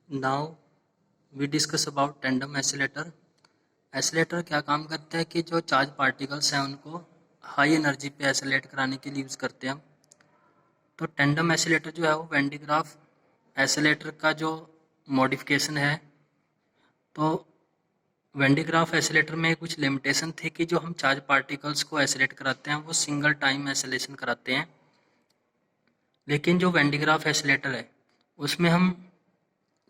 Now we discuss about tandem accelerator. Accelerator क्या काम करता है कि जो चार्ज पार्टिकल्स हैं उनको हाई एनर्जी पे एसिलेट कराने के लिए यूज़ करते हैं हम। तो टेंडम एसिलेटर जो है वो वैन डी ग्राफ एसिलेटर का जो मॉडिफिकेशन है। तो वैन डी ग्राफ एसिलेटर में कुछ लिमिटेशन थी कि जो हम चार्ज पार्टिकल्स को एसिलेट कराते हैं वो सिंगल टाइम एसिलेशन कराते हैं, लेकिन जो वैन डी ग्राफ एसिलेटर है उसमें हम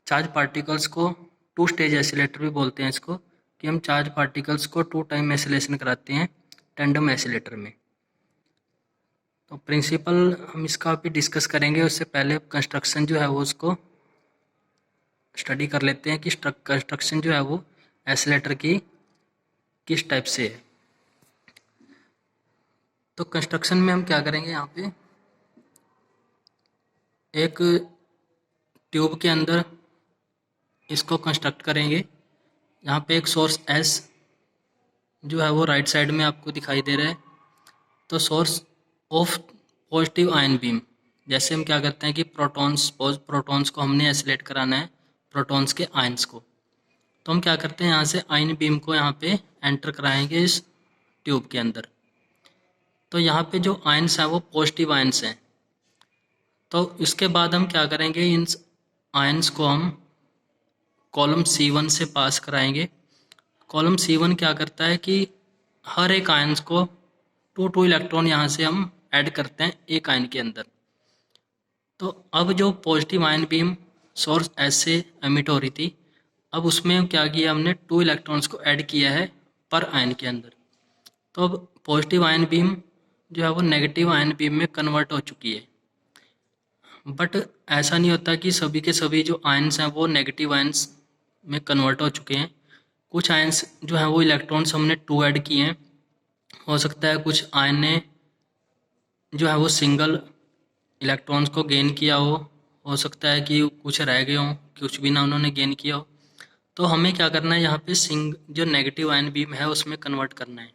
चार्ज पार्टिकल्स को टू स्टेज एसिलेटर भी बोलते हैं इसको, कि हम चार्ज पार्टिकल्स को टू टाइम एसिलेशन कराते हैं टेंडम एसिलेटर में। तो प्रिंसिपल हम इसका अभी डिस्कस करेंगे, उससे पहले कंस्ट्रक्शन जो है वो उसको स्टडी कर लेते हैं कि कंस्ट्रक्शन जो है वो एसिलेटर की किस टाइप से है। तो कंस्ट्रक्शन में हम क्या करेंगे, यहाँ पे एक ट्यूब के अंदर इसको कंस्ट्रक्ट करेंगे। यहाँ पे एक सोर्स एस जो है वो राइट साइड में आपको दिखाई दे रहा है। तो source of positive ion beam, जैसे हम क्या करते हैं कि प्रोटॉन्स को हमने एसिलेट कराना है, प्रोटॉन्स के आयंस को। तो हम क्या करते हैं, यहाँ से आयन बीम को यहाँ पे एंटर कराएंगे इस ट्यूब के अंदर। तो यहाँ पे जो आयंस हैं वो पॉजिटिव आयंस हैं। तो इसके बाद हम क्या करेंगे, इन आयंस को हम कॉलम C1 से पास कराएंगे। कॉलम C1 क्या करता है कि हर एक आयंस को टू इलेक्ट्रॉन यहाँ से हम ऐड करते हैं एक आयन के अंदर। तो अब जो positive ion beam source S से एमिट हो रही थी, अब उसमें क्या किया हमने, 2 इलेक्ट्रॉन्स को ऐड किया है पर आयन के अंदर। तो अब पॉजिटिव आयन बीम जो है वो नेगेटिव आयन बीम में कन्वर्ट हो चुकी है। बट ऐसा नहीं होता कि सभी के सभी जो आयंस हैं वो नेगेटिव आयंस में कन्वर्ट हो चुके हैं। कुछ आयंस जो हैं वो इलेक्ट्रॉन्स हमने 2 ऐड किए हैं। हो सकता है कुछ आयन ने जो है वो सिंगल इलेक्ट्रॉन्स को गेन किया हो सकता है कि कुछ रह गए हों, कुछ भी ना उन्होंने गेन किया हो। तो हमें क्या करना है, यहाँ पे जो नेगेटिव आयन बीम है उसमें कन्वर्ट करना है।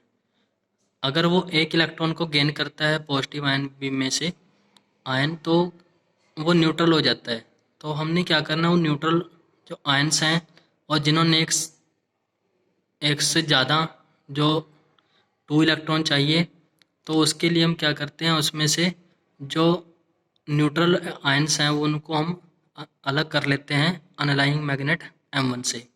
अगर वो एक इलेक्ट्रॉन को गेन करता है पॉजिटिव आयन बीम में से आयन, तो वो न्यूट्रल हो जाता है। तो हमने क्या करना है, वो न्यूट्रल जो आयंस हैं और जिन्होंने एक से ज़्यादा जो 2 इलेक्ट्रॉन चाहिए, तो उसके लिए हम क्या करते हैं, उसमें से जो न्यूट्रल आयंस हैं वो उनको हम अलग कर लेते हैं अनलाइंग मैग्नेट M1 से।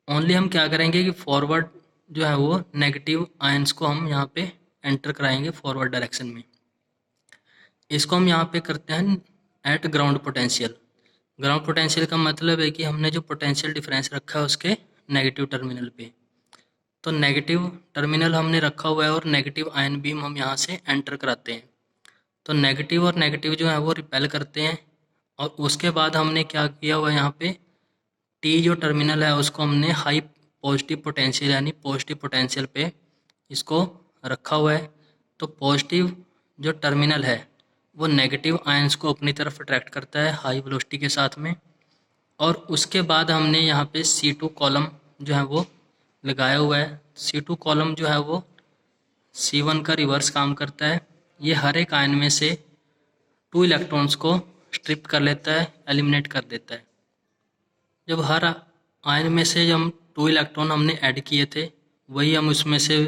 ओनली हम क्या करेंगे कि फॉरवर्ड जो है वो नेगेटिव आयंस को हम यहाँ पे एंटर कराएंगे फॉरवर्ड डायरेक्शन में। इसको हम यहाँ पे करते हैं eight ground potential. Ground potential का मतलब है कि हमने जो पोटेंशियल डिफरेंस रखा है उसके नेगेटिव टर्मिनल पे। तो नेगेटिव टर्मिनल हमने रखा हुआ है और नेगेटिव आयन बीम हम यहाँ से एंटर कराते हैं। तो नेगेटिव और नेगेटिव जो है वो रिपेल करते हैं। और उसके बाद हमने क्या किया हुआ है, यहाँ पे टी जो टर्मिनल है उसको हमने हाई पॉजिटिव पोटेंशियल यानी पॉजिटिव पोटेंशियल पे इसको रखा हुआ है। तो पॉजिटिव जो टर्मिनल है वो नेगेटिव आयंस को अपनी तरफ अट्रैक्ट करता है हाई वेलोसिटी के साथ में। और उसके बाद हमने यहाँ पे C2 कॉलम जो है वो लगाया हुआ है। C2 कॉलम जो है वो C1 का रिवर्स काम करता है। ये हर एक आयन में से 2 इलेक्ट्रॉन्स को स्ट्रिप कर लेता है, एलिमिनेट कर देता है। जब हर आयन में से हम 2 इलेक्ट्रॉन हमने ऐड किए थे वही हम उसमें से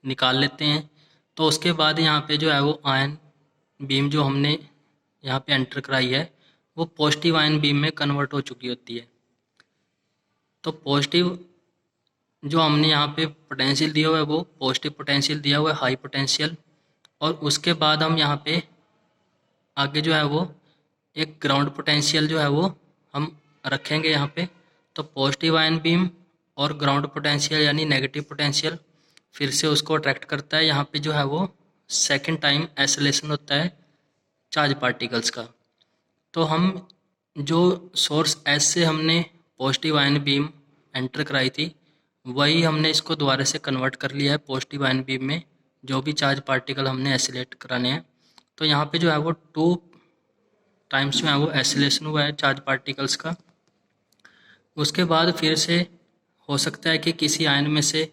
निकाल लेते हैं। तो उसके बाद यहाँ पे जो है वो आयन बीम जो हमने यहाँ पे एंटर कराई है वो पॉजिटिव आयन बीम में कन्वर्ट हो चुकी होती है। तो पॉजिटिव जो हमने यहाँ पे पोटेंशियल दिया हुआ है वो पॉजिटिव पोटेंशियल दिया हुआ है, हाई पोटेंशियल। और उसके बाद हम यहाँ पे आगे जो है वो एक ग्राउंड पोटेंशियल जो है वो हम रखेंगे यहाँ पे। तो पॉजिटिव आयन बीम और ग्राउंड पोटेंशियल यानी नेगेटिव पोटेंशियल फिर से उसको अट्रैक्ट करता है। यहाँ पे जो है वो सेकंड टाइम एसिलेशन होता है चार्ज पार्टिकल्स का। तो हम जो सोर्स एस से हमने पॉजिटिव आयन बीम एंटर कराई थी वही हमने इसको दोबारा से कन्वर्ट कर लिया है पॉजिटिव आयन बीम में, जो भी चार्ज पार्टिकल हमने एसिलेट कराने हैं। तो यहाँ पे जो है वो 2 टाइम्स में है वो एसिलेशन हुआ है चार्ज पार्टिकल्स का। उसके बाद फिर से हो सकता है कि किसी आयन में से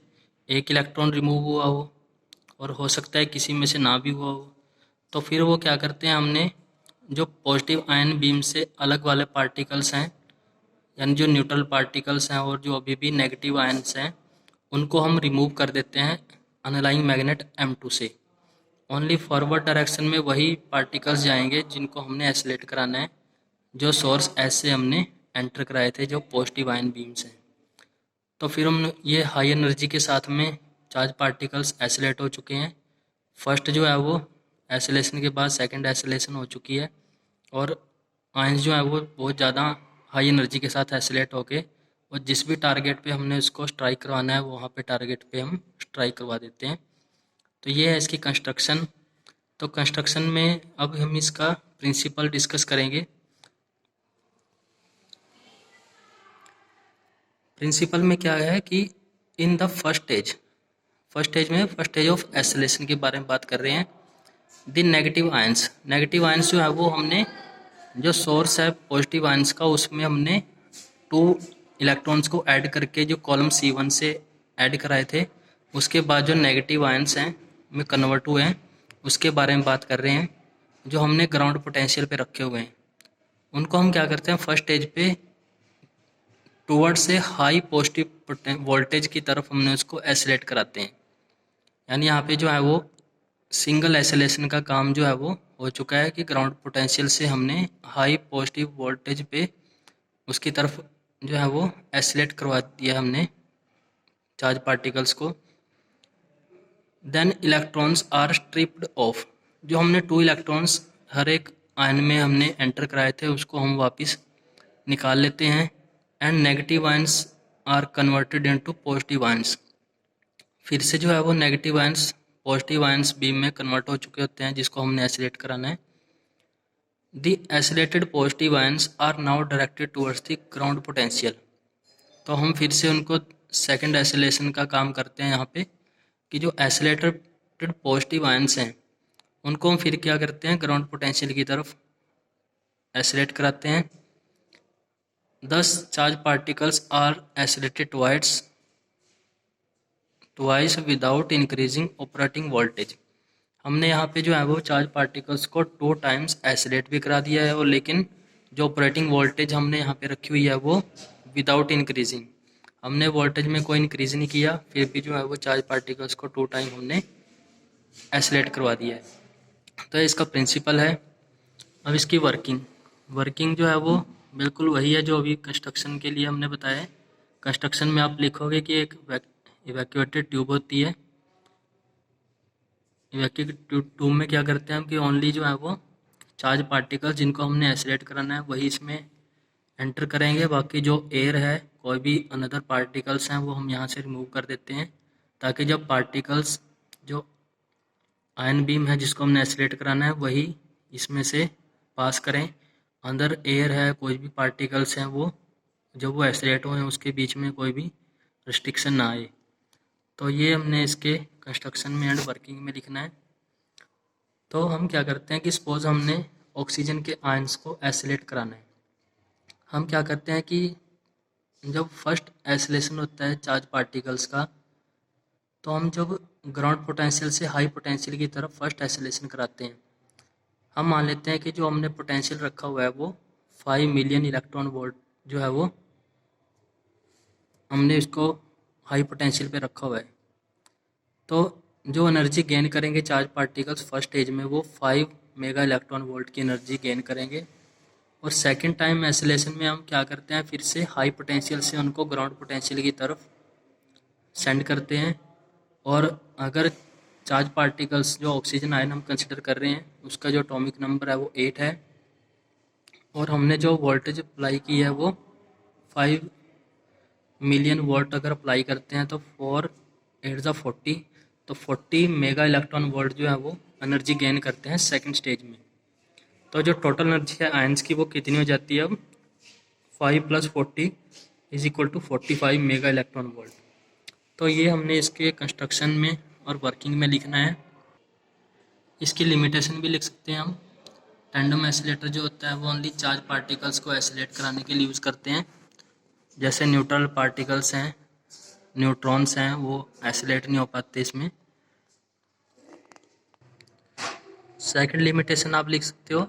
एक इलेक्ट्रॉन रिमूव हुआ हो और हो सकता है किसी में से ना भी हुआ हो। तो फिर वो क्या करते हैं, हमने जो पॉजिटिव आयन बीम से अलग वाले पार्टिकल्स हैं यानी जो न्यूट्रल पार्टिकल्स हैं और जो अभी भी नेगेटिव आयंस हैं उनको हम रिमूव कर देते हैं अनलाइंग मैग्नेट M2 से। ओनली फॉरवर्ड डायरेक्शन में वही पार्टिकल्स जाएंगे जिनको हमने एसिलेट कराना है, जो सोर्स एस से हमने एंटर कराए थे, जो पॉजिटिव आयन बीम्स हैं। तो फिर हम ये हाई एनर्जी के साथ में चार्ज पार्टिकल्स एसिलेट हो चुके हैं। फर्स्ट जो है वो एसिलेशन के बाद सेकंड एसिलेशन हो चुकी है और आयंस जो है वो बहुत ज़्यादा हाई एनर्जी के साथ एसिलेट होके और जिस भी टारगेट पे हमने उसको स्ट्राइक करवाना है वहाँ पे टारगेट पे हम स्ट्राइक करवा देते हैं। तो ये है इसकी कंस्ट्रक्शन। तो कंस्ट्रक्शन में अब हम इसका प्रिंसिपल डिस्कस करेंगे। प्रिंसिपल में क्या है कि in the first stage of acceleration के बारे में बात कर रहे हैं। द नेगेटिव आयंस जो है वो हमने जो सोर्स है पॉजिटिव आयंस का उसमें हमने 2 इलेक्ट्रॉन्स को ऐड करके जो कॉलम C1 से ऐड कराए थे, उसके बाद जो नेगेटिव आयंस हैं में कन्वर्ट हुए हैं उसके बारे में बात कर रहे हैं। जो हमने ग्राउंड पोटेंशियल पे रखे हुए हैं उनको हम क्या करते हैं, फर्स्ट स्टेज पे टूवर्ड से हाई पॉजिटिव वोल्टेज की तरफ हमने उसको एसिलेट कराते हैं। यानी यहाँ पे जो है वो सिंगल एसिलेशन का काम जो है वो हो चुका है कि ग्राउंड पोटेंशियल से हमने हाई पॉजिटिव वोल्टेज पे उसकी तरफ जो है वो एसिलेट करवा दिया हमने चार्ज पार्टिकल्स को। Then electrons are stripped off, जो हमने 2 इलेक्ट्रॉन्स हर एक आयन में हमने एंटर कराए थे उसको हम वापस निकाल लेते हैं। And negative ions are converted into positive ions, फिर से जो है वो negative ions positive ions beam में कन्वर्ट हो चुके होते हैं जिसको हमने एसिलेट कराना है। The accelerated positive ions are now directed towards the ground potential. तो हम फिर से उनको सेकंड एसिलेशन का काम करते हैं यहाँ पे कि जो एसिलेटेड पॉजिटिव आयंस हैं उनको हम फिर क्या करते हैं, ग्राउंड पोटेंशियल की तरफ एसिलेट कराते हैं। Thus charge particles are accelerated twice without increasing operating voltage। हमने यहाँ पे जो है वो चार्ज पार्टिकल्स को 2 टाइम्स एसिलेट भी करा दिया है और लेकिन जो ऑपरेटिंग वोल्टेज हमने यहाँ पे रखी हुई है वो विदाउट इंक्रीजिंग, हमने वोल्टेज में कोई इंक्रीज नहीं किया, फिर भी जो है वो चार्ज पार्टिकल्स को 2 टाइम हमने एसिलेट करवा दिया है। तो इसका प्रिंसिपल है। अब इसकी वर्किंग जो है वो बिल्कुल वही है जो अभी कंस्ट्रक्शन के लिए हमने बताया है। कंस्ट्रक्शन में आप लिखोगे कि एक इवैक्यूएटेड ट्यूब होती है। इवैक्यूएटेड ट्यूब में क्या करते हैं हम कि ओनली जो है वो चार्ज पार्टिकल जिनको हमने एसिलेट कराना है वही इसमें एंटर करेंगे, बाकी जो एयर है कोई भी अनदर पार्टिकल्स हैं वो हम यहाँ से रिमूव कर देते हैं, ताकि जब पार्टिकल्स जो आयन बीम है जिसको हमने एसिलेट कराना है वही इसमें से पास करें। अंदर एयर है, कोई भी पार्टिकल्स हैं वो जब वो एसिलेट हुए उसके बीच में कोई भी रिस्ट्रिक्शन ना आए। तो ये हमने इसके कंस्ट्रक्शन में एंड वर्किंग में लिखना है। तो हम क्या करते हैं कि सपोज हमने ऑक्सीजन के आयंस को एसिलेट कराना है। हम क्या करते हैं कि जब फर्स्ट एसिलेशन होता है चार्ज पार्टिकल्स का, तो हम जब ग्राउंड पोटेंशियल से हाई पोटेंशियल की तरफ फर्स्ट एसिलेशन कराते हैं, हम मान लेते हैं कि जो हमने पोटेंशियल रखा हुआ है वो 5 मिलियन इलेक्ट्रॉन वोल्ट जो है वो हमने इसको हाई पोटेंशियल पे रखा हुआ है। तो जो एनर्जी गेन करेंगे चार्ज पार्टिकल्स फर्स्ट स्टेज में वो 5 मेगा इलेक्ट्रॉन वोल्ट की एनर्जी गेन करेंगे। और सेकंड टाइम एसिलेशन में हम क्या करते हैं, फिर से हाई पोटेंशियल से उनको ग्राउंड पोटेंशियल की तरफ सेंड करते हैं। और अगर चार्ज पार्टिकल्स जो ऑक्सीजन आयन हम कंसिडर कर रहे हैं उसका जो एटॉमिक नंबर है वो 8 है और हमने जो वोल्टेज अप्लाई की है वो 5 मिलियन वोल्ट अगर अप्लाई करते हैं तो 4 8 40, तो 40 मेगा इलेक्ट्रॉन वोल्ट जो है वो एनर्जी गेन करते हैं सेकंड स्टेज में। तो जो टोटल एनर्जी है आयंस की वो कितनी हो जाती है अब 5 + 40 = 45 मेगा इलेक्ट्रॉन वोल्ट। तो ये हमने इसके कंस्ट्रक्शन में और वर्किंग में लिखना है। इसकी लिमिटेशन भी लिख सकते हैं हम। टैंडम एसिलेटर जो होता है वो ओनली चार्ज पार्टिकल्स को एसिलेट कराने के लिए यूज़ करते हैं। जैसे न्यूट्रल पार्टिकल्स हैं, न्यूट्रॉन्स हैं, वो एसिलेट नहीं हो पाते इसमें। सेकंड लिमिटेशन आप लिख सकते हो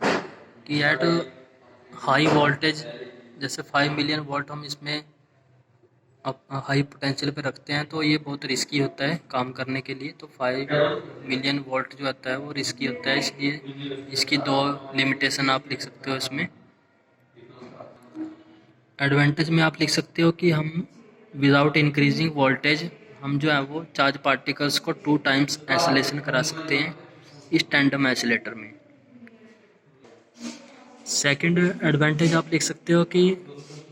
कि एट हाई वोल्टेज जैसे 5 मिलियन वोल्ट हम इसमें हाई पोटेंशियल पे रखते हैं तो ये बहुत रिस्की होता है काम करने के लिए। तो 5 मिलियन वोल्ट जो आता है वो रिस्की होता है, इसलिए इसकी 2 लिमिटेशन आप लिख सकते हो इसमें। एडवांटेज में आप लिख सकते हो कि हम विदाउट इंक्रीजिंग वोल्टेज हम जो है वो चार्ज पार्टिकल्स को 2 टाइम्स एसिलेशन करा सकते हैं इस टैंडम एसिलेटर में। सेकंड एडवांटेज आप लिख सकते हो कि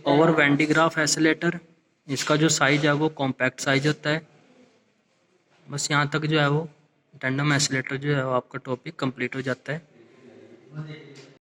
over Van de Graaff accelerator, इसका जो साइज है वो कॉम्पैक्ट साइज होता है। बस यहाँ तक जो है वो टैंडम एसिलेटर जो है वो आपका टॉपिक कंप्लीट हो जाता है।